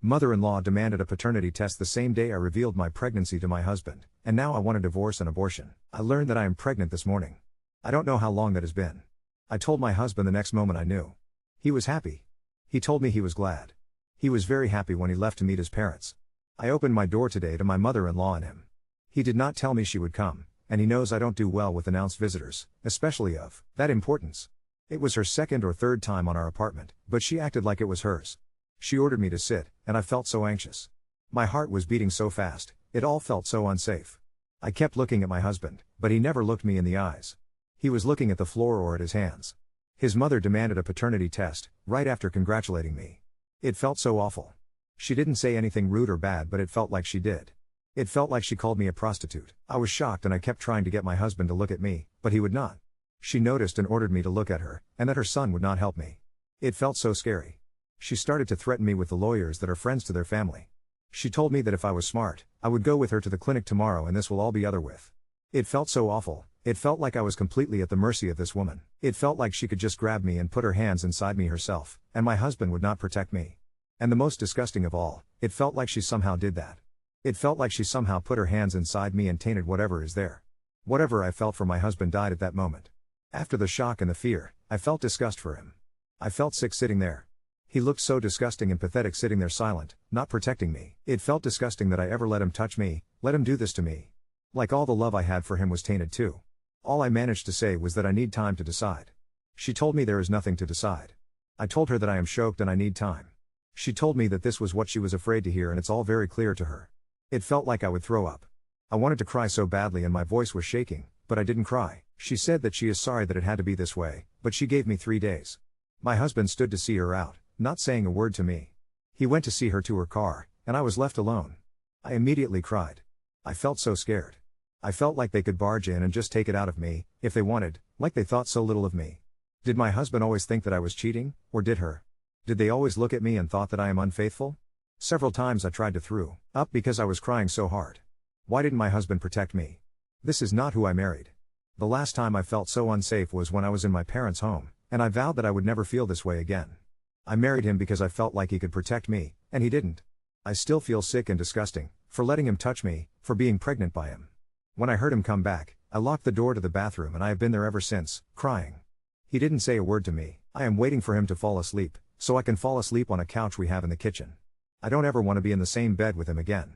Mother-in-law demanded a paternity test the same day I revealed my pregnancy to my husband, and now I want a divorce and abortion. I learned that I am pregnant this morning. I don't know how long that has been. I told my husband the next moment I knew. He was happy. He told me he was glad. He was very happy when he left to meet his parents. I opened my door today to my mother-in-law and him. He did not tell me she would come, and he knows I don't do well with announced visitors, especially of that importance. It was her second or third time on our apartment, but she acted like it was hers. She ordered me to sit, and I felt so anxious. My heart was beating so fast, it all felt so unsafe. I kept looking at my husband, but he never looked me in the eyes. He was looking at the floor or at his hands. His mother demanded a paternity test, right after congratulating me. It felt so awful. She didn't say anything rude or bad, but it felt like she did. It felt like she called me a prostitute. I was shocked and I kept trying to get my husband to look at me, but he would not. She noticed and ordered me to look at her, and that her son would not help me. It felt so scary. She started to threaten me with the lawyers that are friends to their family. She told me that if I was smart, I would go with her to the clinic tomorrow and this will all be over with. It felt so awful. It felt like I was completely at the mercy of this woman. It felt like she could just grab me and put her hands inside me herself, and my husband would not protect me. And the most disgusting of all, it felt like she somehow did that. It felt like she somehow put her hands inside me and tainted whatever is there. Whatever I felt for my husband died at that moment. After the shock and the fear, I felt disgust for him. I felt sick sitting there. He looked so disgusting and pathetic sitting there silent, not protecting me. It felt disgusting that I ever let him touch me, let him do this to me. Like all the love I had for him was tainted too. All I managed to say was that I need time to decide. She told me there is nothing to decide. I told her that I am shocked and I need time. She told me that this was what she was afraid to hear and it's all very clear to her. It felt like I would throw up. I wanted to cry so badly and my voice was shaking, but I didn't cry. She said that she is sorry that it had to be this way, but she gave me 3 days. My husband stood to see her out, not saying a word to me. He went to see her to her car, and I was left alone. I immediately cried. I felt so scared. I felt like they could barge in and just take it out of me, if they wanted, like they thought so little of me. Did my husband always think that I was cheating, or did her? Did they always look at me and thought that I am unfaithful? Several times I tried to throw up because I was crying so hard. Why didn't my husband protect me? This is not who I married. The last time I felt so unsafe was when I was in my parents' home, and I vowed that I would never feel this way again. I married him because I felt like he could protect me, and he didn't. I still feel sick and disgusting, for letting him touch me, for being pregnant by him. When I heard him come back, I locked the door to the bathroom and I have been there ever since, crying. He didn't say a word to me. I am waiting for him to fall asleep, so I can fall asleep on a couch we have in the kitchen. I don't ever want to be in the same bed with him again.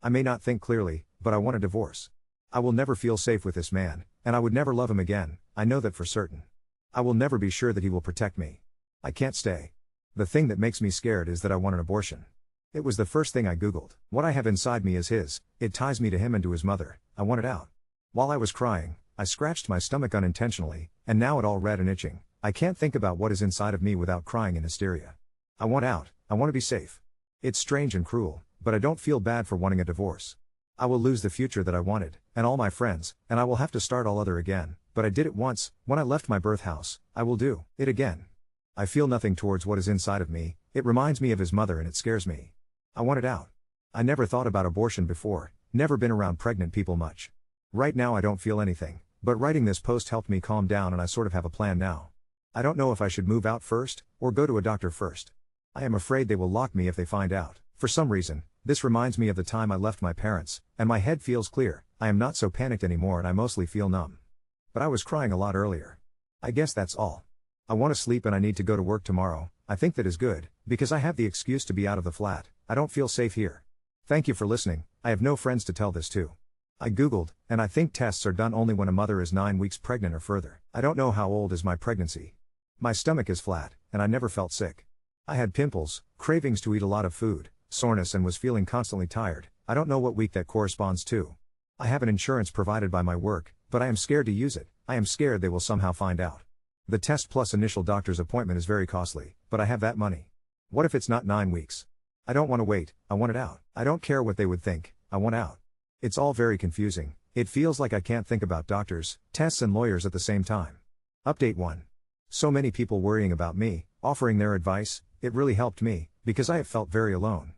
I may not think clearly, but I want a divorce. I will never feel safe with this man, and I would never love him again, I know that for certain. I will never be sure that he will protect me. I can't stay. The thing that makes me scared is that I want an abortion. It was the first thing I googled. What I have inside me is his, it ties me to him and to his mother, I want it out. While I was crying, I scratched my stomach unintentionally, and now it all red and itching. I can't think about what is inside of me without crying in hysteria. I want out, I want to be safe. It's strange and cruel, but I don't feel bad for wanting a divorce. I will lose the future that I wanted, and all my friends, and I will have to start all over again, but I did it once, when I left my birth house, I will do it again. I feel nothing towards what is inside of me, it reminds me of his mother and it scares me. I want it out. I never thought about abortion before, never been around pregnant people much. Right now I don't feel anything, but writing this post helped me calm down and I sort of have a plan now. I don't know if I should move out first, or go to a doctor first. I am afraid they will lock me if they find out. For some reason, this reminds me of the time I left my parents, and my head feels clear. I am not so panicked anymore and I mostly feel numb. But I was crying a lot earlier. I guess that's all. I want to sleep and I need to go to work tomorrow. I think that is good, because I have the excuse to be out of the flat. I don't feel safe here. Thank you for listening. I have no friends to tell this to. I googled, and I think tests are done only when a mother is 9 weeks pregnant or further. I don't know how old is my pregnancy. My stomach is flat, and I never felt sick. I had pimples, cravings to eat a lot of food, soreness and was feeling constantly tired. I don't know what week that corresponds to. I have an insurance provided by my work, but I am scared to use it. I am scared they will somehow find out. The test plus initial doctor's appointment is very costly, but I have that money. What if it's not 9 weeks? I don't want to wait, I want it out. I don't care what they would think, I want out. It's all very confusing. It feels like I can't think about doctors, tests and lawyers at the same time. Update 1. So many people worrying about me, offering their advice, it really helped me, because I have felt very alone.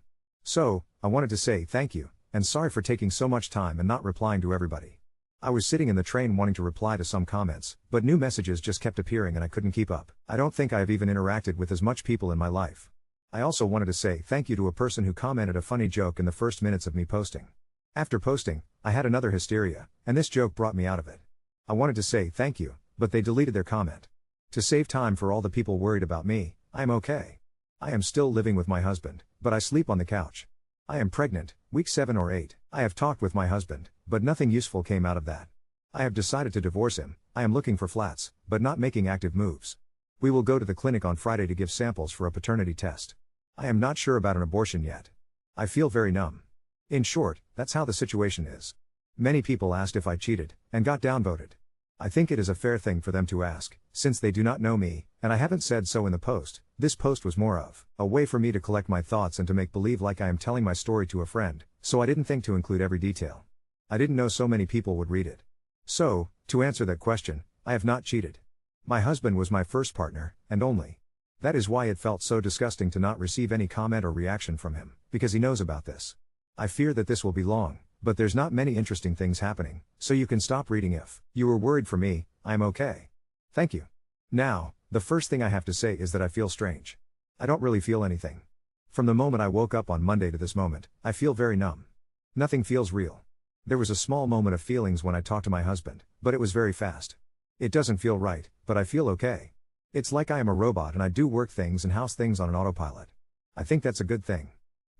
So, I wanted to say thank you, and sorry for taking so much time and not replying to everybody. I was sitting in the train wanting to reply to some comments, but new messages just kept appearing and I couldn't keep up. I don't think I have even interacted with as much people in my life. I also wanted to say thank you to a person who commented a funny joke in the first minutes of me posting. After posting, I had another hysteria, and this joke brought me out of it. I wanted to say thank you, but they deleted their comment. To save time for all the people worried about me, I am okay. I am still living with my husband, but I sleep on the couch. I am pregnant, week 7 or 8. I have talked with my husband, but nothing useful came out of that. I have decided to divorce him. I am looking for flats, but not making active moves. We will go to the clinic on Friday to give samples for a paternity test. I am not sure about an abortion yet. I feel very numb. In short, that's how the situation is. Many people asked if I cheated, and got downvoted. I think it is a fair thing for them to ask, since they do not know me, and I haven't said so in the post. This post was more of a way for me to collect my thoughts and to make believe like I am telling my story to a friend, so I didn't think to include every detail. I didn't know so many people would read it. So, to answer that question, I have not cheated. My husband was my first partner, and only. That is why it felt so disgusting to not receive any comment or reaction from him, because he knows about this. I fear that this will be long, but there's not many interesting things happening, so you can stop reading if you were worried for me. I'm okay. Thank you. Now, the first thing I have to say is that I feel strange. I don't really feel anything. From the moment I woke up on Monday to this moment, I feel very numb. Nothing feels real. There was a small moment of feelings when I talked to my husband, but it was very fast. It doesn't feel right, but I feel okay. It's like I am a robot and I do work things and house things on an autopilot. I think that's a good thing.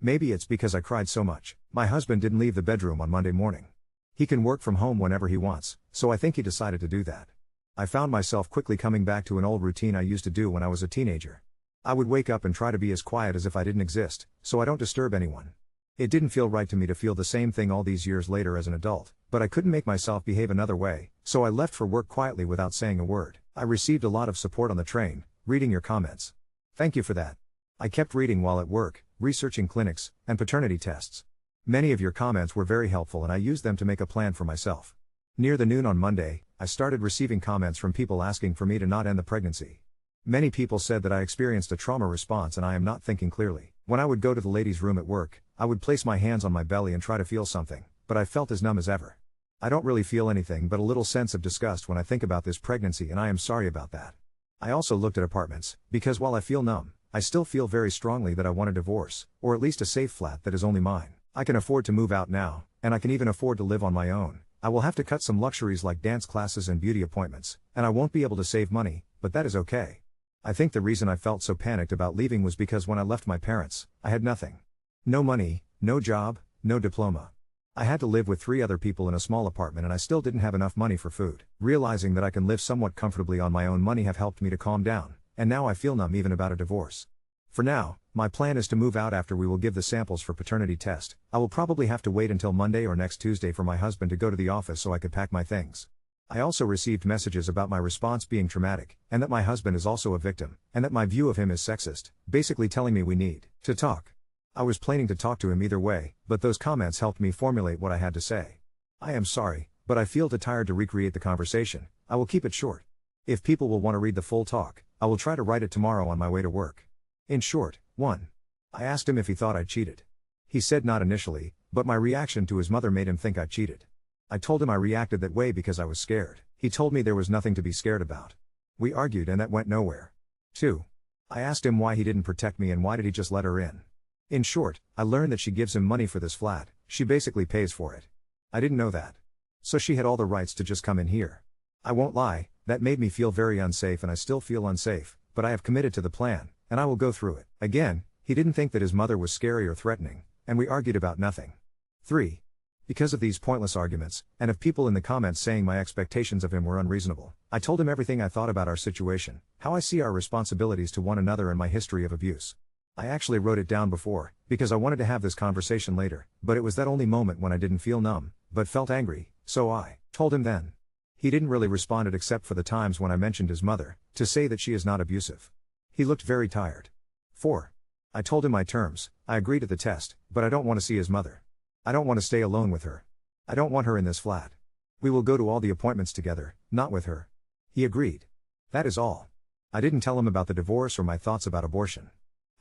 Maybe it's because I cried so much. My husband didn't leave the bedroom on Monday morning. He can work from home whenever he wants, so I think he decided to do that. I found myself quickly coming back to an old routine I used to do when I was a teenager. I would wake up and try to be as quiet as if I didn't exist, so I don't disturb anyone. It didn't feel right to me to feel the same thing all these years later as an adult, but I couldn't make myself behave another way, so I left for work quietly without saying a word. I received a lot of support on the train, reading your comments. Thank you for that. I kept reading while at work, researching clinics, and paternity tests. Many of your comments were very helpful and I used them to make a plan for myself. Near the noon on Monday, I started receiving comments from people asking for me to not end the pregnancy. Many people said that I experienced a trauma response and I am not thinking clearly. When I would go to the ladies' room at work, I would place my hands on my belly and try to feel something, but I felt as numb as ever. I don't really feel anything but a little sense of disgust when I think about this pregnancy and I am sorry about that. I also looked at apartments, because while I feel numb, I still feel very strongly that I want a divorce, or at least a safe flat that is only mine. I can afford to move out now, and I can even afford to live on my own. I will have to cut some luxuries like dance classes and beauty appointments, and I won't be able to save money, but that is okay. I think the reason I felt so panicked about leaving was because when I left my parents, I had nothing. No money, no job, no diploma. I had to live with 3 other people in a small apartment and I still didn't have enough money for food. Realizing that I can live somewhat comfortably on my own money have helped me to calm down, and now I feel numb even about a divorce. For now, my plan is to move out after we will give the samples for paternity test. I will probably have to wait until Monday or next Tuesday for my husband to go to the office so I could pack my things. I also received messages about my response being traumatic, and that my husband is also a victim, and that my view of him is sexist, basically telling me we need to talk. I was planning to talk to him either way, but those comments helped me formulate what I had to say. I am sorry, but I feel too tired to recreate the conversation. I will keep it short. If people will want to read the full talk, I will try to write it tomorrow on my way to work. In short, 1. I asked him if he thought I cheated. He said not initially, but my reaction to his mother made him think I cheated. I told him I reacted that way because I was scared. He told me there was nothing to be scared about. We argued and that went nowhere. 2. I asked him why he didn't protect me and why did he just let her in. In short, I learned that she gives him money for this flat, she basically pays for it. I didn't know that. So she had all the rights to just come in here. I won't lie, that made me feel very unsafe and I still feel unsafe, but I have committed to the plan, and I will go through it. Again, he didn't think that his mother was scary or threatening, and we argued about nothing. 3. Because of these pointless arguments, and of people in the comments saying my expectations of him were unreasonable, I told him everything I thought about our situation, how I see our responsibilities to one another and my history of abuse. I actually wrote it down before, because I wanted to have this conversation later, but it was that only moment when I didn't feel numb, but felt angry, so I told him then. He didn't really respond except for the times when I mentioned his mother, to say that she is not abusive. He looked very tired. 4. I told him my terms. I agreed to the test, but I don't want to see his mother. I don't want to stay alone with her. I don't want her in this flat. We will go to all the appointments together, not with her. He agreed. That is all. I didn't tell him about the divorce or my thoughts about abortion.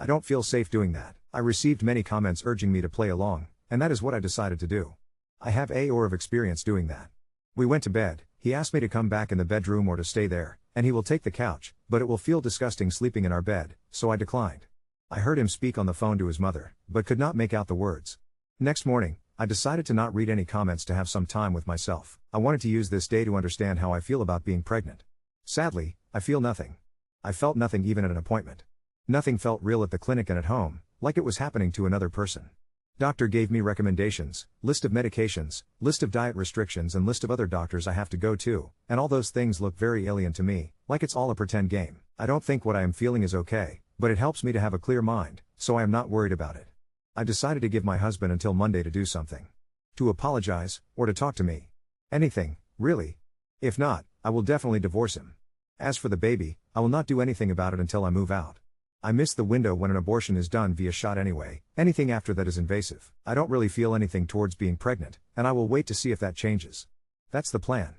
I don't feel safe doing that. I received many comments urging me to play along, and that is what I decided to do. I have a year of experience doing that. We went to bed. He asked me to come back in the bedroom or to stay there, and he will take the couch, but it will feel disgusting sleeping in our bed, so I declined. I heard him speak on the phone to his mother, but could not make out the words. Next morning, I decided to not read any comments to have some time with myself. I wanted to use this day to understand how I feel about being pregnant. Sadly, I feel nothing. I felt nothing even at an appointment. Nothing felt real at the clinic and at home, like it was happening to another person. Doctor gave me recommendations, list of medications, list of diet restrictions and list of other doctors I have to go to, and all those things look very alien to me, like it's all a pretend game. I don't think what I am feeling is okay, but it helps me to have a clear mind, so I am not worried about it. I decided to give my husband until Monday to do something. To apologize, or to talk to me. Anything, really. If not, I will definitely divorce him. As for the baby, I will not do anything about it until I move out. I miss the window when an abortion is done via shot anyway. Anything after that is invasive. I don't really feel anything towards being pregnant, and I will wait to see if that changes. That's the plan.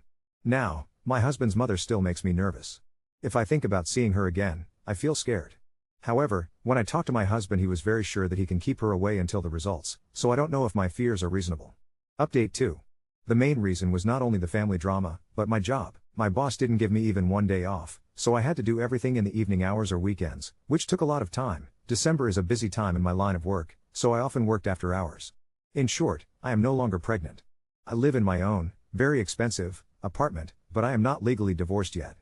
Now, my husband's mother still makes me nervous. If I think about seeing her again, I feel scared. However, when I talked to my husband, he was very sure that he can keep her away until the results, so I don't know if my fears are reasonable. Update 2. The main reason was not only the family drama, but my job. My boss didn't give me even one day off, so I had to do everything in the evening hours or weekends, which took a lot of time. December is a busy time in my line of work, so I often worked after hours. In short, I am no longer pregnant. I live in my own, very expensive, apartment, but I am not legally divorced yet.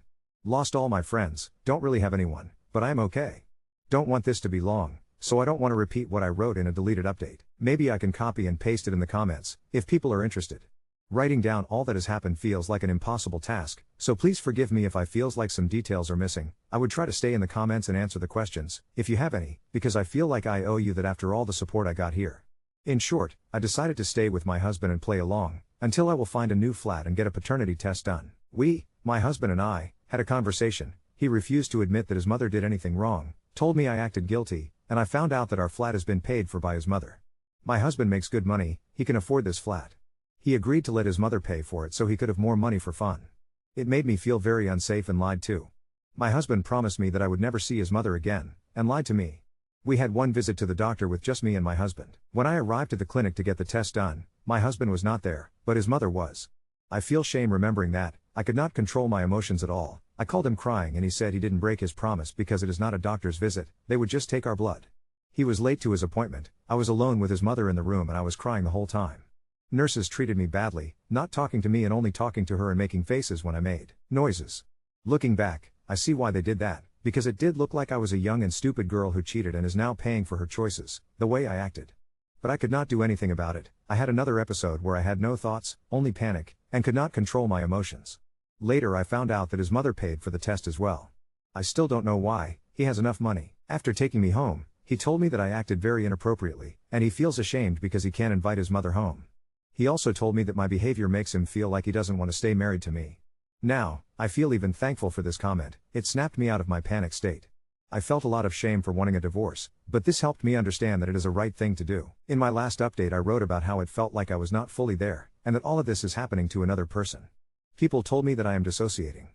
Lost all my friends, don't really have anyone, but I am okay. Don't want this to be long, so I don't want to repeat what I wrote in a deleted update. Maybe I can copy and paste it in the comments, if people are interested. Writing down all that has happened feels like an impossible task, so please forgive me if I feels like some details are missing. I would try to stay in the comments and answer the questions, if you have any, because I feel like I owe you that after all the support I got here. In short, I decided to stay with my husband and play along, until I will find a new flat and get a paternity test done. My husband and I, had a conversation. He refused to admit that his mother did anything wrong, told me I acted guilty, and I found out that our flat has been paid for by his mother. My husband makes good money, he can afford this flat. He agreed to let his mother pay for it so he could have more money for fun. It made me feel very unsafe and lied to. My husband promised me that I would never see his mother again, and lied to me. We had one visit to the doctor with just me and my husband. When I arrived at the clinic to get the test done, my husband was not there, but his mother was. I feel shame remembering that. I could not control my emotions at all. I called him crying and he said he didn't break his promise because it is not a doctor's visit, they would just take our blood. He was late to his appointment. I was alone with his mother in the room and I was crying the whole time. Nurses treated me badly, not talking to me and only talking to her and making faces when I made noises. Looking back, I see why they did that, because it did look like I was a young and stupid girl who cheated and is now paying for her choices, the way I acted. But I could not do anything about it. I had another episode where I had no thoughts, only panic, and could not control my emotions. Later I found out that his mother paid for the test as well. I still don't know why. He has enough money. After taking me home, he told me that I acted very inappropriately, and he feels ashamed because he can't invite his mother home. He also told me that my behavior makes him feel like he doesn't want to stay married to me. Now, I feel even thankful for this comment. It snapped me out of my panic state. I felt a lot of shame for wanting a divorce, but this helped me understand that it is a right thing to do. In my last update I wrote about how it felt like I was not fully there, and that all of this is happening to another person. People told me that I am dissociating.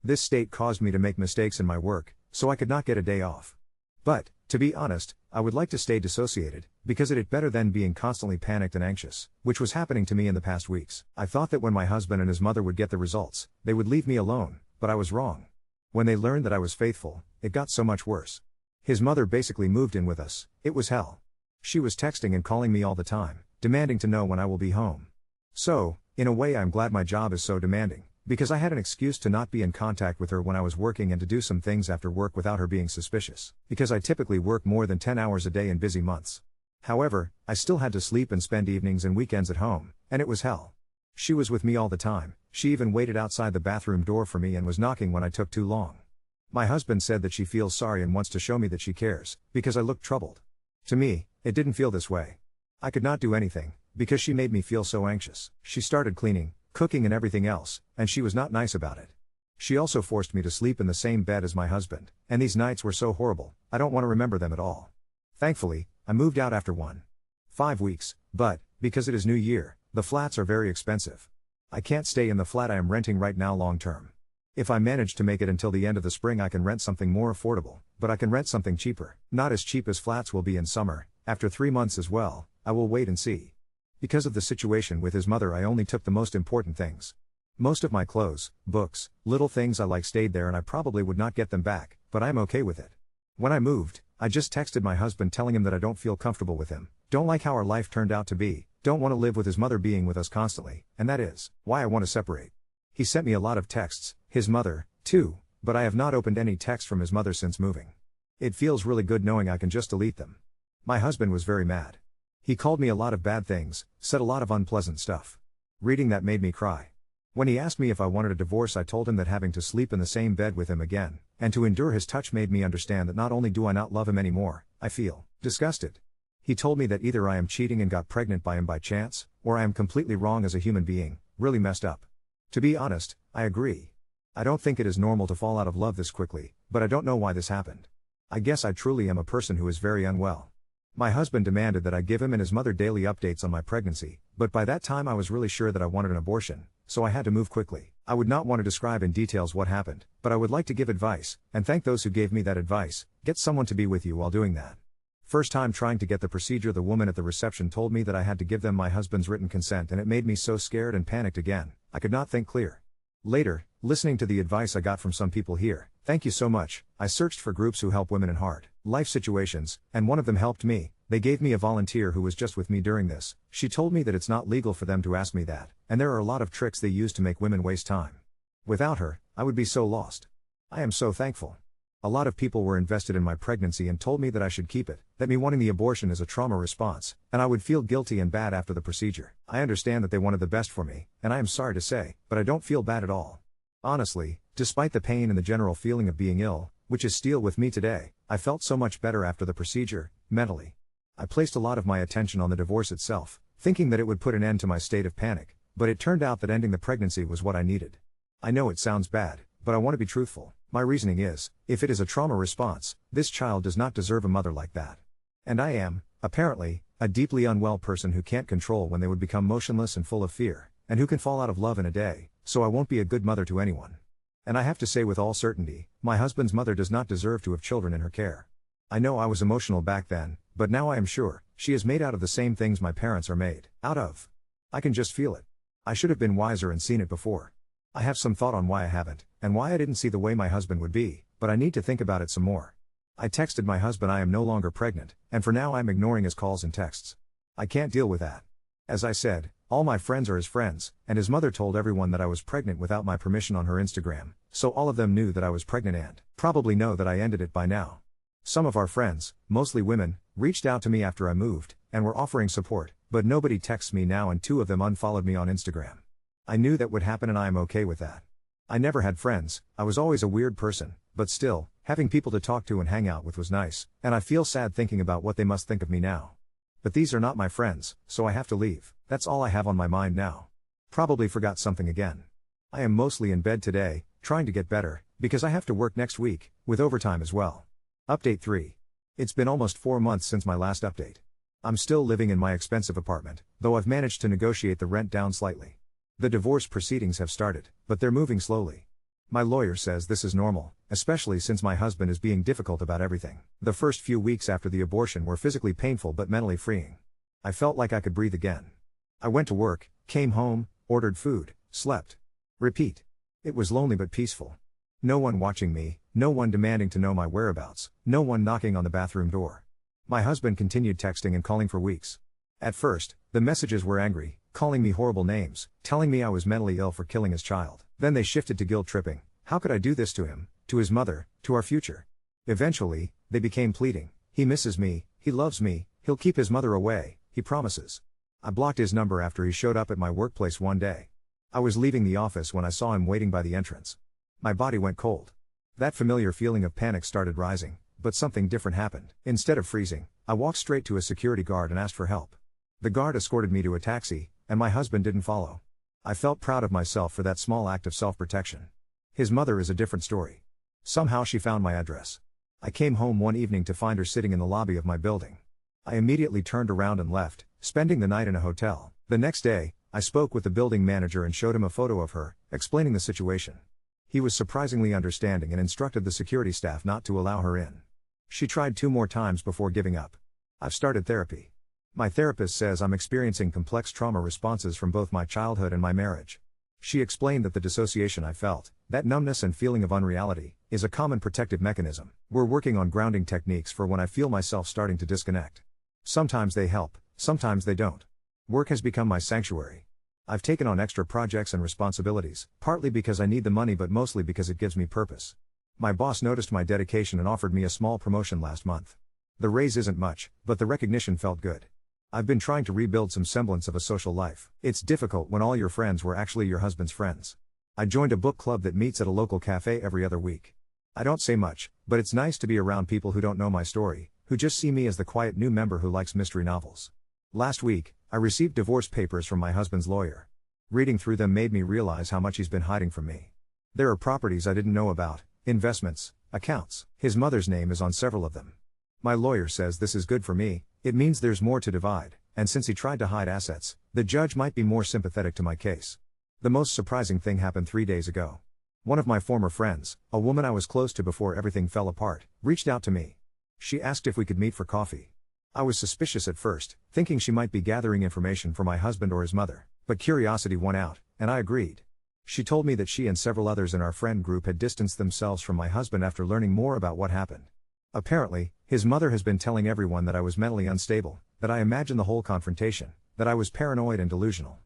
This state caused me to make mistakes in my work, so I could not get a day off. But, to be honest, I would like to stay dissociated, because it is better than being constantly panicked and anxious, which was happening to me in the past weeks. I thought that when my husband and his mother would get the results, they would leave me alone, but I was wrong. When they learned that I was faithful, it got so much worse. His mother basically moved in with us. It was hell. She was texting and calling me all the time, demanding to know when I will be home. So, in a way I'm glad my job is so demanding, because I had an excuse to not be in contact with her when I was working and to do some things after work without her being suspicious, because I typically work more than 10 hours a day in busy months. However, I still had to sleep and spend evenings and weekends at home, and it was hell. She was with me all the time. She even waited outside the bathroom door for me and was knocking when I took too long. My husband said that she feels sorry and wants to show me that she cares, because I looked troubled. To me, it didn't feel this way. I could not do anything, because she made me feel so anxious. She started cleaning, cooking and everything else, and she was not nice about it. She also forced me to sleep in the same bed as my husband, and these nights were so horrible, I don't want to remember them at all. Thankfully, I moved out after 5 weeks, but, because it is New Year, the flats are very expensive. I can't stay in the flat I am renting right now long term. If I manage to make it until the end of the spring I can rent something more affordable, but I can rent something cheaper. Not as cheap as flats will be in summer. After 3 months as well, I will wait and see. Because of the situation with his mother I only took the most important things. Most of my clothes, books, little things I like stayed there and I probably would not get them back, but I'm okay with it. When I moved, I just texted my husband telling him that I don't feel comfortable with him, don't like how our life turned out to be, don't want to live with his mother being with us constantly, and that is why I want to separate. He sent me a lot of texts, his mother, too, but I have not opened any text from his mother since moving. It feels really good knowing I can just delete them. My husband was very mad. He called me a lot of bad things, said a lot of unpleasant stuff. Reading that made me cry. When he asked me if I wanted a divorce, I told him that having to sleep in the same bed with him again, and to endure his touch made me understand that not only do I not love him anymore, I feel disgusted. He told me that either I am cheating and got pregnant by him by chance, or I am completely wrong as a human being, really messed up. To be honest, I agree. I don't think it is normal to fall out of love this quickly, but I don't know why this happened. I guess I truly am a person who is very unwell. My husband demanded that I give him and his mother daily updates on my pregnancy, but by that time I was really sure that I wanted an abortion, so I had to move quickly. I would not want to describe in details what happened, but I would like to give advice, and thank those who gave me that advice. Get someone to be with you while doing that. First time trying to get the procedure, the woman at the reception told me that I had to give them my husband's written consent, and it made me so scared and panicked again, I could not think clear. Later, listening to the advice I got from some people here, thank you so much, I searched for groups who help women in hard life situations, and one of them helped me. They gave me a volunteer who was just with me during this. She told me that it's not legal for them to ask me that, and there are a lot of tricks they use to make women waste time. Without her, I would be so lost. I am so thankful. A lot of people were invested in my pregnancy and told me that I should keep it, that me wanting the abortion is a trauma response, and I would feel guilty and bad after the procedure. I understand that they wanted the best for me, and I am sorry to say, but I don't feel bad at all. Honestly, despite the pain and the general feeling of being ill, which is still with me today, I felt so much better after the procedure, mentally. I placed a lot of my attention on the divorce itself, thinking that it would put an end to my state of panic, but it turned out that ending the pregnancy was what I needed. I know it sounds bad, but I want to be truthful. My reasoning is, if it is a trauma response, this child does not deserve a mother like that. And I am, apparently, a deeply unwell person who can't control when they would become motionless and full of fear, and who can fall out of love in a day, so I won't be a good mother to anyone. And I have to say with all certainty, my husband's mother does not deserve to have children in her care. I know I was emotional back then, but now I am sure, she is made out of the same things my parents are made out of. I can just feel it. I should have been wiser and seen it before. I have some thought on why I haven't, and why I didn't see the way my husband would be, but I need to think about it some more. I texted my husband I am no longer pregnant, and for now I'm ignoring his calls and texts. I can't deal with that. As I said, all my friends are his friends, and his mother told everyone that I was pregnant without my permission on her Instagram, so all of them knew that I was pregnant and probably know that I ended it by now. Some of our friends, mostly women, reached out to me after I moved, and were offering support, but nobody texts me now, and 2 of them unfollowed me on Instagram. I knew that would happen and I am okay with that. I never had friends, I was always a weird person, but still, having people to talk to and hang out with was nice, and I feel sad thinking about what they must think of me now. But these are not my friends, so I have to leave. That's all I have on my mind now. Probably forgot something again. I am mostly in bed today, trying to get better, because I have to work next week, with overtime as well. Update 3. It's been almost 4 months since my last update. I'm still living in my expensive apartment, though I've managed to negotiate the rent down slightly. The divorce proceedings have started, but they're moving slowly. My lawyer says this is normal, especially since my husband is being difficult about everything. The first few weeks after the abortion were physically painful but mentally freeing. I felt like I could breathe again. I went to work, came home, ordered food, slept. Repeat. It was lonely but peaceful. No one watching me, no one demanding to know my whereabouts, no one knocking on the bathroom door. My husband continued texting and calling for weeks. At first, the messages were angry, calling me horrible names, telling me I was mentally ill for killing his child. Then they shifted to guilt tripping. How could I do this to him, to his mother, to our future? Eventually, they became pleading. He misses me, he loves me, he'll keep his mother away, he promises. I blocked his number after he showed up at my workplace one day. I was leaving the office when I saw him waiting by the entrance. My body went cold. That familiar feeling of panic started rising, but something different happened. Instead of freezing, I walked straight to a security guard and asked for help. The guard escorted me to a taxi, and my husband didn't follow. I felt proud of myself for that small act of self-protection. His mother is a different story. Somehow she found my address. I came home one evening to find her sitting in the lobby of my building. I immediately turned around and left, spending the night in a hotel. The next day, I spoke with the building manager and showed him a photo of her, explaining the situation. He was surprisingly understanding and instructed the security staff not to allow her in. She tried 2 more times before giving up. I've started therapy. My therapist says I'm experiencing complex trauma responses from both my childhood and my marriage. She explained that the dissociation I felt, That numbness and feeling of unreality is a common protective mechanism. We're working on grounding techniques for when I feel myself starting to disconnect. Sometimes they help, sometimes they don't. Work has become my sanctuary. I've taken on extra projects and responsibilities, partly because I need the money but mostly because it gives me purpose. My boss noticed my dedication and offered me a small promotion last month. The raise isn't much, but the recognition felt good. I've been trying to rebuild some semblance of a social life. It's difficult when all your friends were actually your husband's friends. I joined a book club that meets at a local cafe every other week. I don't say much, but it's nice to be around people who don't know my story, who just see me as the quiet new member who likes mystery novels. Last week, I received divorce papers from my husband's lawyer. Reading through them made me realize how much he's been hiding from me. There are properties I didn't know about, investments, accounts. His mother's name is on several of them. My lawyer says this is good for me, it means there's more to divide, and since he tried to hide assets, the judge might be more sympathetic to my case. The most surprising thing happened 3 days ago. One of my former friends, a woman I was close to before everything fell apart, reached out to me. She asked if we could meet for coffee. I was suspicious at first, thinking she might be gathering information for my husband or his mother, but curiosity won out, and I agreed. She told me that she and several others in our friend group had distanced themselves from my husband after learning more about what happened. Apparently, his mother has been telling everyone that I was mentally unstable, that I imagined the whole confrontation, that I was paranoid and delusional.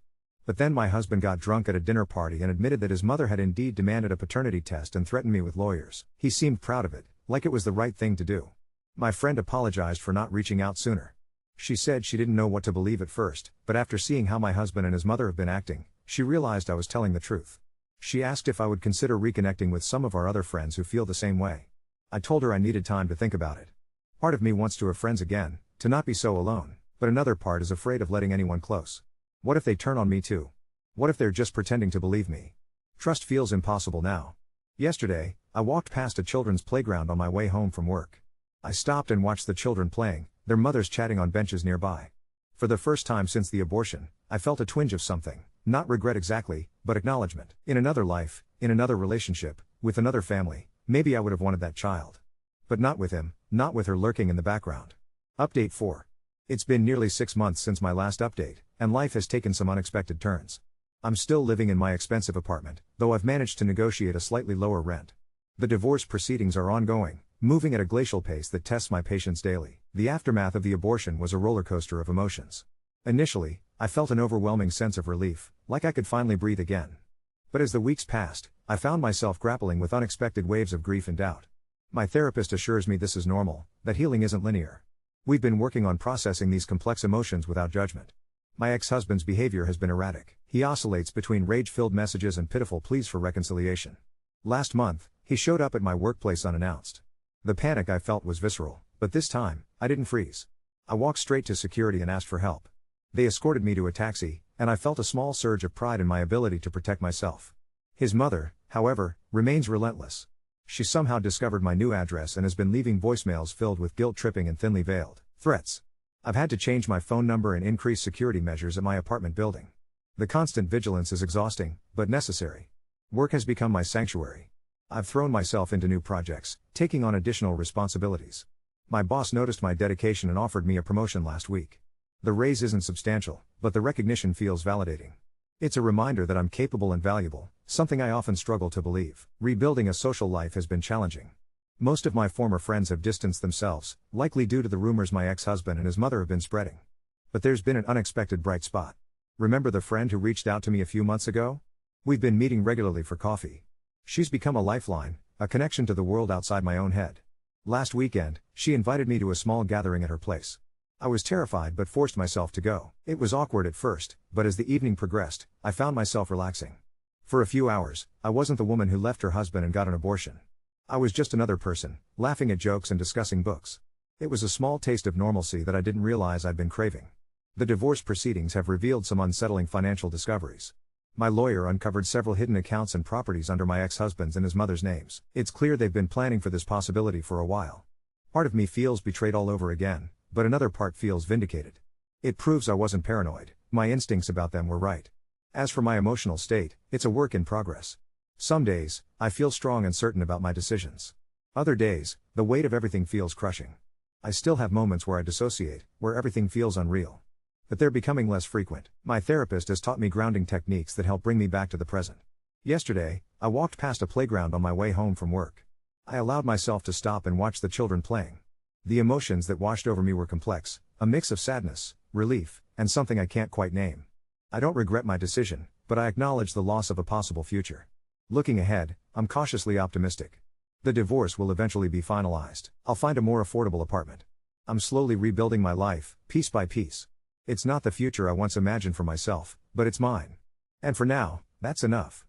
But then my husband got drunk at a dinner party and admitted that his mother had indeed demanded a paternity test and threatened me with lawyers. He seemed proud of it, like it was the right thing to do. My friend apologized for not reaching out sooner. She said she didn't know what to believe at first, but after seeing how my husband and his mother have been acting, she realized I was telling the truth. She asked if I would consider reconnecting with some of our other friends who feel the same way. I told her I needed time to think about it. Part of me wants to have friends again, to not be so alone, but another part is afraid of letting anyone close. What if they turn on me too? What if they're just pretending to believe me? Trust feels impossible now. Yesterday, I walked past a children's playground on my way home from work. I stopped and watched the children playing, their mothers chatting on benches nearby. For the first time since the abortion, I felt a twinge of something, not regret exactly, but acknowledgement. In another life, in another relationship, with another family, maybe I would have wanted that child. But not with him, not with her lurking in the background. Update 4. It's been nearly 6 months since my last update, and life has taken some unexpected turns. I'm still living in my expensive apartment, though I've managed to negotiate a slightly lower rent. The divorce proceedings are ongoing, moving at a glacial pace that tests my patience daily. The aftermath of the abortion was a roller coaster of emotions. Initially, I felt an overwhelming sense of relief, like I could finally breathe again. But as the weeks passed, I found myself grappling with unexpected waves of grief and doubt. My therapist assures me this is normal, that healing isn't linear. We've been working on processing these complex emotions without judgment. My ex-husband's behavior has been erratic. He oscillates between rage-filled messages and pitiful pleas for reconciliation. Last month, he showed up at my workplace unannounced. The panic I felt was visceral, but this time, I didn't freeze. I walked straight to security and asked for help. They escorted me to a taxi, and I felt a small surge of pride in my ability to protect myself. His mother, however, remains relentless. She somehow discovered my new address and has been leaving voicemails filled with guilt-tripping and thinly veiled threats. I've had to change my phone number and increase security measures at my apartment building. The constant vigilance is exhausting, but necessary. Work has become my sanctuary. I've thrown myself into new projects, taking on additional responsibilities. My boss noticed my dedication and offered me a promotion last week. The raise isn't substantial, but the recognition feels validating. It's a reminder that I'm capable and valuable, something I often struggle to believe. Rebuilding a social life has been challenging. Most of my former friends have distanced themselves, likely due to the rumors my ex-husband and his mother have been spreading. But there's been an unexpected bright spot. Remember the friend who reached out to me a few months ago? We've been meeting regularly for coffee. She's become a lifeline, a connection to the world outside my own head. Last weekend, she invited me to a small gathering at her place. I was terrified but forced myself to go. It was awkward at first, but as the evening progressed, I found myself relaxing. For a few hours, I wasn't the woman who left her husband and got an abortion. I was just another person, laughing at jokes and discussing books. It was a small taste of normalcy that I didn't realize I'd been craving. The divorce proceedings have revealed some unsettling financial discoveries. My lawyer uncovered several hidden accounts and properties under my ex-husband's and his mother's names. It's clear they've been planning for this possibility for a while. Part of me feels betrayed all over again, but another part feels vindicated. It proves I wasn't paranoid, my instincts about them were right. As for my emotional state, it's a work in progress. Some days, I feel strong and certain about my decisions. Other days, the weight of everything feels crushing. I still have moments where I dissociate, where everything feels unreal. But they're becoming less frequent. My therapist has taught me grounding techniques that help bring me back to the present. Yesterday, I walked past a playground on my way home from work. I allowed myself to stop and watch the children playing. The emotions that washed over me were complex, a mix of sadness, relief, and something I can't quite name. I don't regret my decision, but I acknowledge the loss of a possible future. Looking ahead, I'm cautiously optimistic. The divorce will eventually be finalized. I'll find a more affordable apartment. I'm slowly rebuilding my life, piece by piece. It's not the future I once imagined for myself, but it's mine. And for now, that's enough.